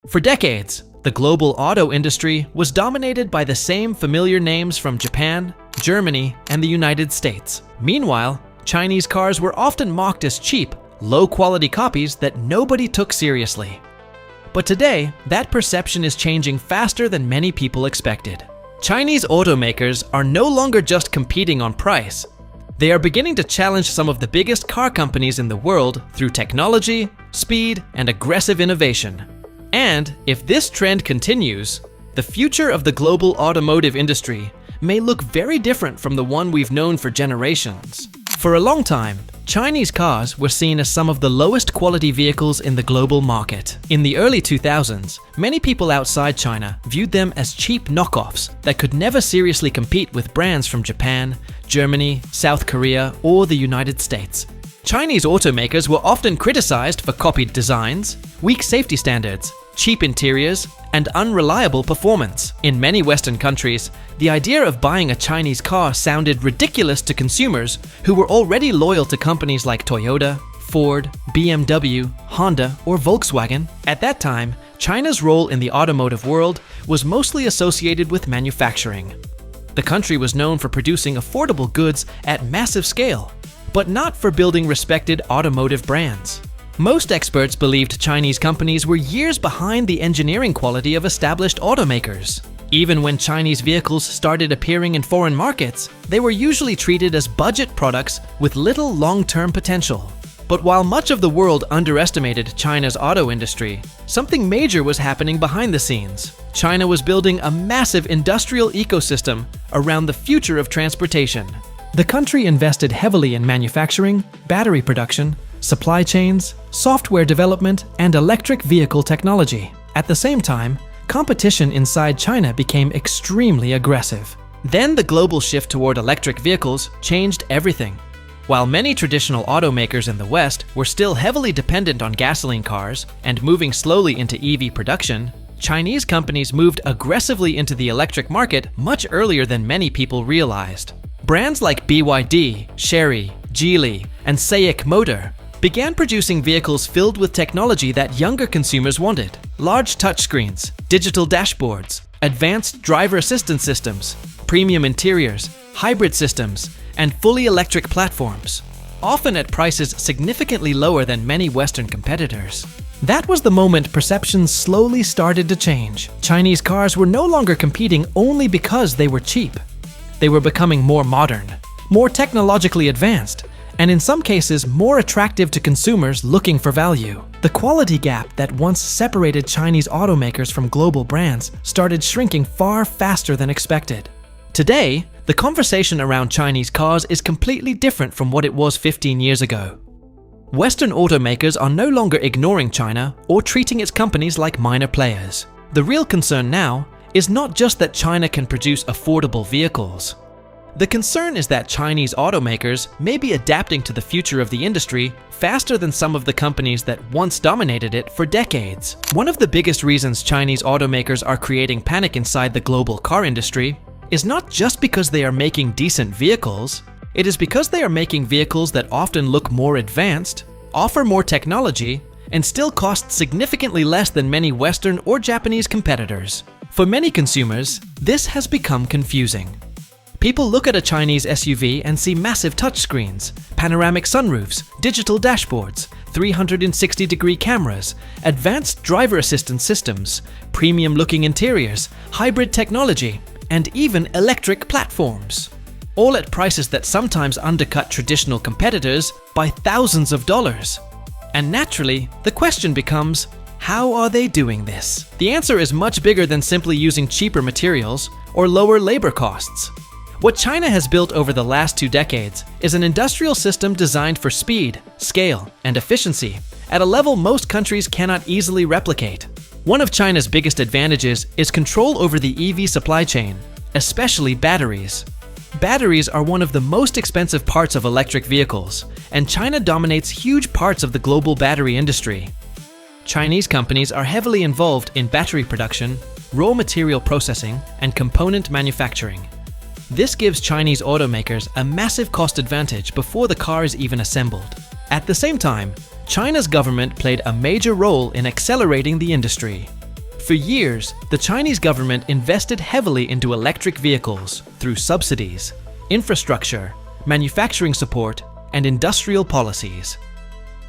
For decades, the global auto industry was dominated by the same familiar names from Japan, Germany, and the United States. Meanwhile, Chinese cars were often mocked as cheap, low-quality copies that nobody took seriously. But today, that perception is changing faster than many people expected. Chinese automakers are no longer just competing on price. They are beginning to challenge some of the biggest car companies in the world through technology, speed, and aggressive innovation. And if this trend continues, the future of the global automotive industry may look very different from the one we've known for generations. For a long time, Chinese cars were seen as some of the lowest quality vehicles in the global market. In the early 2000s, many people outside China viewed them as cheap knockoffs that could never seriously compete with brands from Japan, Germany, South Korea, or the United States. Chinese automakers were often criticized for copied designs, weak safety standards, cheap interiors, and unreliable performance. In many Western countries, the idea of buying a Chinese car sounded ridiculous to consumers who were already loyal to companies like Toyota, Ford, BMW, Honda, or Volkswagen. At that time, China's role in the automotive world was mostly associated with manufacturing. The country was known for producing affordable goods at massive scale, but not for building respected automotive brands. Most experts believed Chinese companies were years behind the engineering quality of established automakers. Even when Chinese vehicles started appearing in foreign markets, they were usually treated as budget products with little long-term potential. But while much of the world underestimated China's auto industry, something major was happening behind the scenes. China was building a massive industrial ecosystem around the future of transportation. The country invested heavily in manufacturing, battery production, supply chains, software development, and electric vehicle technology. At the same time, competition inside China became extremely aggressive. Then the global shift toward electric vehicles changed everything. While many traditional automakers in the West were still heavily dependent on gasoline cars and moving slowly into EV production, Chinese companies moved aggressively into the electric market much earlier than many people realized. Brands like BYD, Chery, Geely, and SAIC Motor began producing vehicles filled with technology that younger consumers wanted. Large touchscreens, digital dashboards, advanced driver assistance systems, premium interiors, hybrid systems, and fully electric platforms, often at prices significantly lower than many Western competitors. That was the moment perceptions slowly started to change. Chinese cars were no longer competing only because they were cheap. They were becoming more modern, more technologically advanced, and in some cases more attractive to consumers looking for value. The quality gap that once separated Chinese automakers from global brands started shrinking far faster than expected. Today, the conversation around Chinese cars is completely different from what it was 15 years ago. Western automakers are no longer ignoring China or treating its companies like minor players. The real concern now is not just that China can produce affordable vehicles. The concern is that Chinese automakers may be adapting to the future of the industry faster than some of the companies that once dominated it for decades. One of the biggest reasons Chinese automakers are creating panic inside the global car industry is not just because they are making decent vehicles, it is because they are making vehicles that often look more advanced, offer more technology, and still cost significantly less than many Western or Japanese competitors. For many consumers, this has become confusing. People look at a Chinese SUV and see massive touchscreens, panoramic sunroofs, digital dashboards, 360-degree cameras, advanced driver assistance systems, premium-looking interiors, hybrid technology, and even electric platforms. All at prices that sometimes undercut traditional competitors by thousands of dollars. And naturally, the question becomes, how are they doing this? The answer is much bigger than simply using cheaper materials or lower labor costs. What China has built over the last 2 decades is an industrial system designed for speed, scale, and efficiency at a level most countries cannot easily replicate. One of China's biggest advantages is control over the EV supply chain, especially batteries. Batteries are one of the most expensive parts of electric vehicles, and China dominates huge parts of the global battery industry. Chinese companies are heavily involved in battery production, raw material processing, and component manufacturing. This gives Chinese automakers a massive cost advantage before the car is even assembled. At the same time, China's government played a major role in accelerating the industry. For years, the Chinese government invested heavily into electric vehicles through subsidies, infrastructure, manufacturing support, and industrial policies.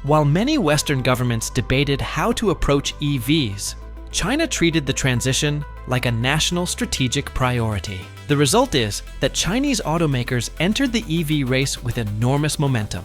While many Western governments debated how to approach EVs, China treated the transition like a national strategic priority. The result is that Chinese automakers entered the EV race with enormous momentum.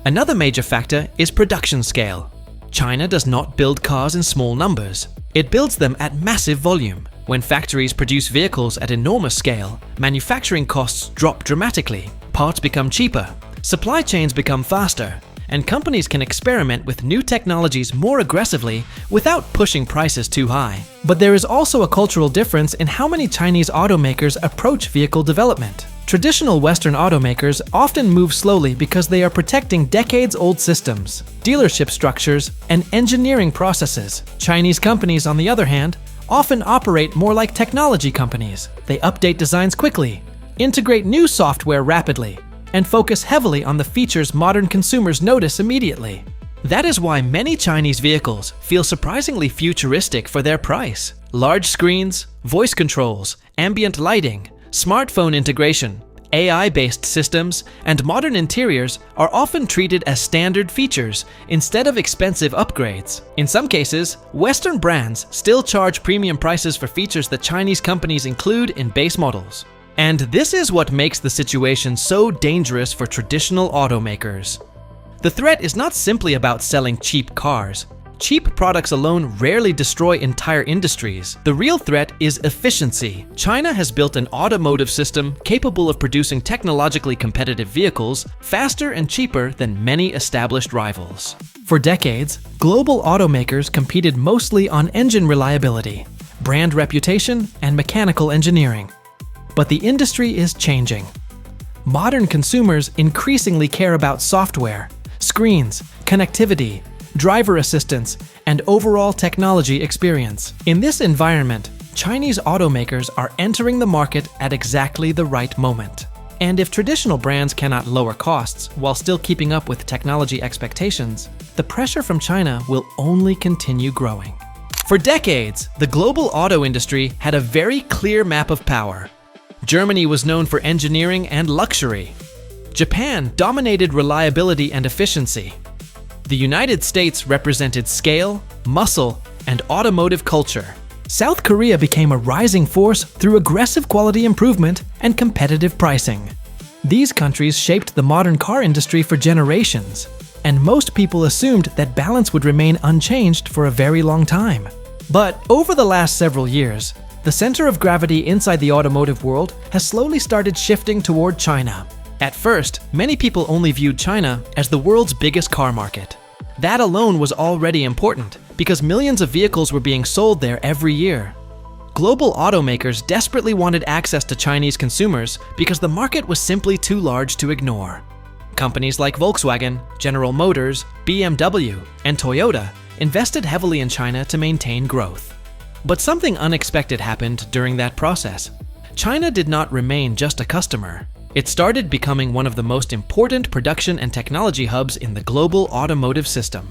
Another major factor is production scale. China does not build cars in small numbers. It builds them at massive volume. When factories produce vehicles at enormous scale, manufacturing costs drop dramatically, parts become cheaper, supply chains become faster, and companies can experiment with new technologies more aggressively without pushing prices too high. But there is also a cultural difference in how many Chinese automakers approach vehicle development. Traditional Western automakers often move slowly because they are protecting decades-old systems, dealership structures, and engineering processes. Chinese companies, on the other hand, often operate more like technology companies. They update designs quickly, integrate new software rapidly, and focus heavily on the features modern consumers notice immediately. That is why many Chinese vehicles feel surprisingly futuristic for their price. Large screens, voice controls, ambient lighting, smartphone integration, AI-based systems, and modern interiors are often treated as standard features instead of expensive upgrades. In some cases, Western brands still charge premium prices for features that Chinese companies include in base models. And this is what makes the situation so dangerous for traditional automakers. The threat is not simply about selling cheap cars. Cheap products alone rarely destroy entire industries. The real threat is efficiency. China has built an automotive system capable of producing technologically competitive vehicles faster and cheaper than many established rivals. For decades, global automakers competed mostly on engine reliability, brand reputation, and mechanical engineering. But the industry is changing. Modern consumers increasingly care about software, screens, connectivity, driver assistance, and overall technology experience. In this environment, Chinese automakers are entering the market at exactly the right moment. And if traditional brands cannot lower costs while still keeping up with technology expectations, the pressure from China will only continue growing. For decades, the global auto industry had a very clear map of power. Germany was known for engineering and luxury. Japan dominated reliability and efficiency. The United States represented scale, muscle, and automotive culture. South Korea became a rising force through aggressive quality improvement and competitive pricing. These countries shaped the modern car industry for generations, and most people assumed that balance would remain unchanged for a very long time. But over the last several years, the center of gravity inside the automotive world has slowly started shifting toward China. At first, many people only viewed China as the world's biggest car market. That alone was already important because millions of vehicles were being sold there every year. Global automakers desperately wanted access to Chinese consumers because the market was simply too large to ignore. Companies like Volkswagen, General Motors, BMW, and Toyota invested heavily in China to maintain growth. But something unexpected happened during that process. China did not remain just a customer. It started becoming one of the most important production and technology hubs in the global automotive system.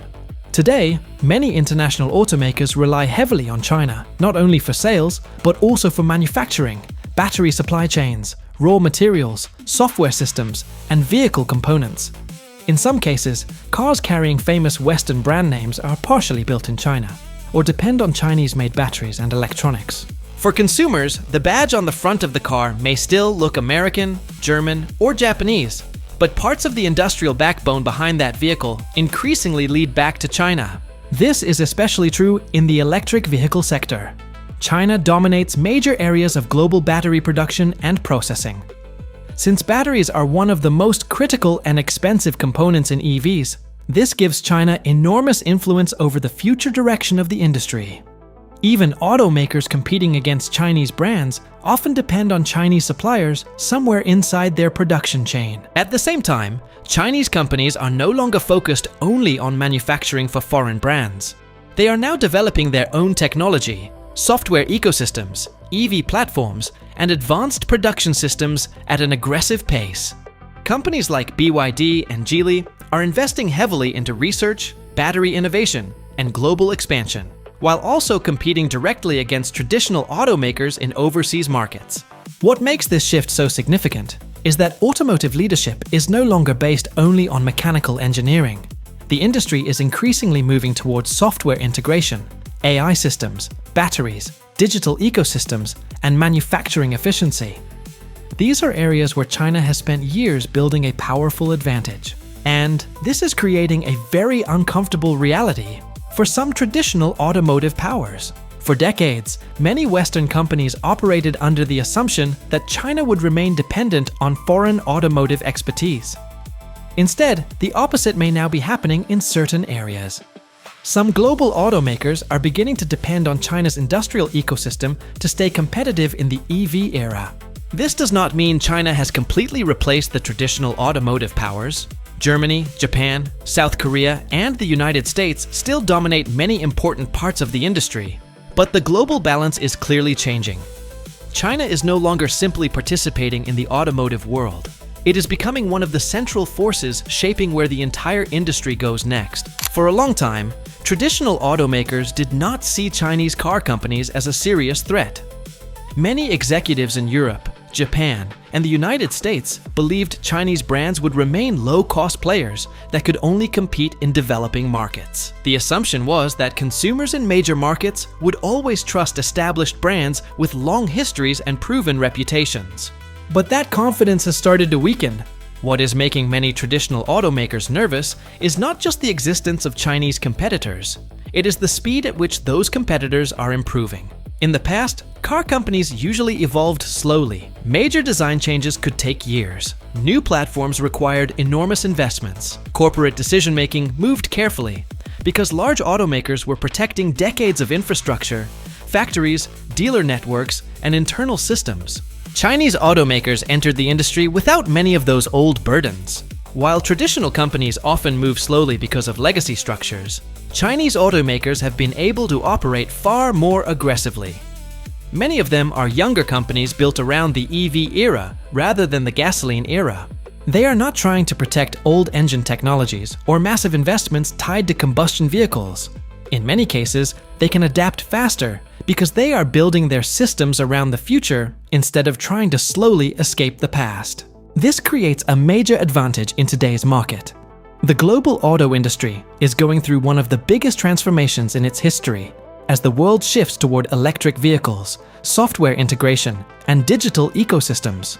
Today, many international automakers rely heavily on China, not only for sales, but also for manufacturing, battery supply chains, raw materials, software systems, and vehicle components. In some cases, cars carrying famous Western brand names are partially built in China, or depend on Chinese-made batteries and electronics. For consumers, the badge on the front of the car may still look American, German, or Japanese, but parts of the industrial backbone behind that vehicle increasingly lead back to China. This is especially true in the electric vehicle sector. China dominates major areas of global battery production and processing. Since batteries are one of the most critical and expensive components in EVs, this gives China enormous influence over the future direction of the industry. Even automakers competing against Chinese brands often depend on Chinese suppliers somewhere inside their production chain. At the same time, Chinese companies are no longer focused only on manufacturing for foreign brands. They are now developing their own technology, software ecosystems, EV platforms, and advanced production systems at an aggressive pace. Companies like BYD and Geely are investing heavily into research, battery innovation, and global expansion. while also competing directly against traditional automakers in overseas markets. What makes this shift so significant is that automotive leadership is no longer based only on mechanical engineering. The industry is increasingly moving towards software integration, AI systems, batteries, digital ecosystems, and manufacturing efficiency. These are areas where China has spent years building a powerful advantage. And this is creating a very uncomfortable reality for some traditional automotive powers. For decades, many Western companies operated under the assumption that China would remain dependent on foreign automotive expertise. Instead, the opposite may now be happening in certain areas. Some global automakers are beginning to depend on China's industrial ecosystem to stay competitive in the EV era. This does not mean China has completely replaced the traditional automotive powers. Germany, Japan, South Korea, and the United States still dominate many important parts of the industry. But the global balance is clearly changing. China is no longer simply participating in the automotive world. It is becoming one of the central forces shaping where the entire industry goes next. For a long time, traditional automakers did not see Chinese car companies as a serious threat. Many executives in Europe, Japan, and the United States believed Chinese brands would remain low-cost players that could only compete in developing markets. The assumption was that consumers in major markets would always trust established brands with long histories and proven reputations. But that confidence has started to weaken. What is making many traditional automakers nervous is not just the existence of Chinese competitors. It is the speed at which those competitors are improving. In the past, car companies usually evolved slowly. Major design changes could take years. New platforms required enormous investments. Corporate decision-making moved carefully because large automakers were protecting decades of infrastructure, factories, dealer networks, and internal systems. Chinese automakers entered the industry without many of those old burdens. While traditional companies often move slowly because of legacy structures, Chinese automakers have been able to operate far more aggressively. Many of them are younger companies built around the EV era rather than the gasoline era. They are not trying to protect old engine technologies or massive investments tied to combustion vehicles. In many cases, they can adapt faster because they are building their systems around the future instead of trying to slowly escape the past. This creates a major advantage in today's market. The global auto industry is going through one of the biggest transformations in its history as the world shifts toward electric vehicles, software integration, and digital ecosystems.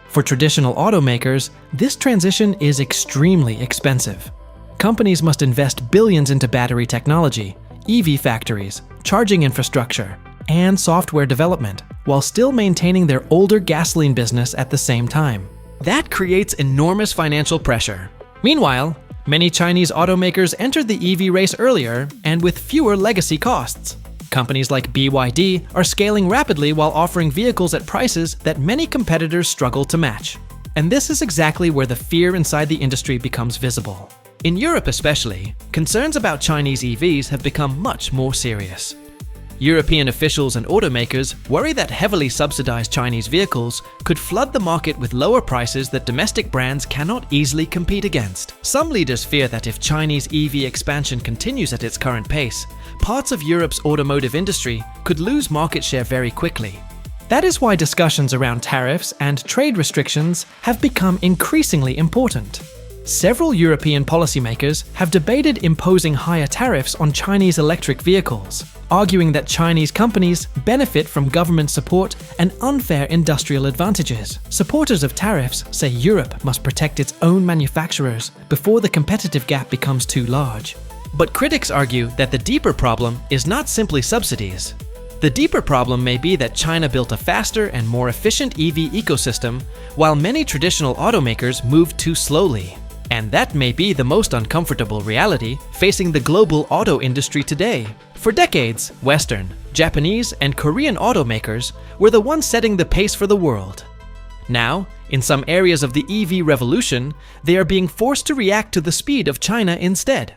For traditional automakers, this transition is extremely expensive. Companies must invest billions into battery technology, EV factories, charging infrastructure, and software development, while still maintaining their older gasoline business at the same time. That creates enormous financial pressure. Meanwhile, many Chinese automakers entered the EV race earlier and with fewer legacy costs. Companies like BYD are scaling rapidly while offering vehicles at prices that many competitors struggle to match. And this is exactly where the fear inside the industry becomes visible. In Europe especially, concerns about Chinese EVs have become much more serious. European officials and automakers worry that heavily subsidized Chinese vehicles could flood the market with lower prices that domestic brands cannot easily compete against. Some leaders fear that if Chinese EV expansion continues at its current pace, parts of Europe's automotive industry could lose market share very quickly. That is why discussions around tariffs and trade restrictions have become increasingly important. Several European policymakers have debated imposing higher tariffs on Chinese electric vehicles, arguing that Chinese companies benefit from government support and unfair industrial advantages. Supporters of tariffs say Europe must protect its own manufacturers before the competitive gap becomes too large. But critics argue that the deeper problem is not simply subsidies. The deeper problem may be that China built a faster and more efficient EV ecosystem, while many traditional automakers moved too slowly. And that may be the most uncomfortable reality facing the global auto industry today. For decades, Western, Japanese, and Korean automakers were the ones setting the pace for the world. Now, in some areas of the EV revolution, they are being forced to react to the speed of China instead.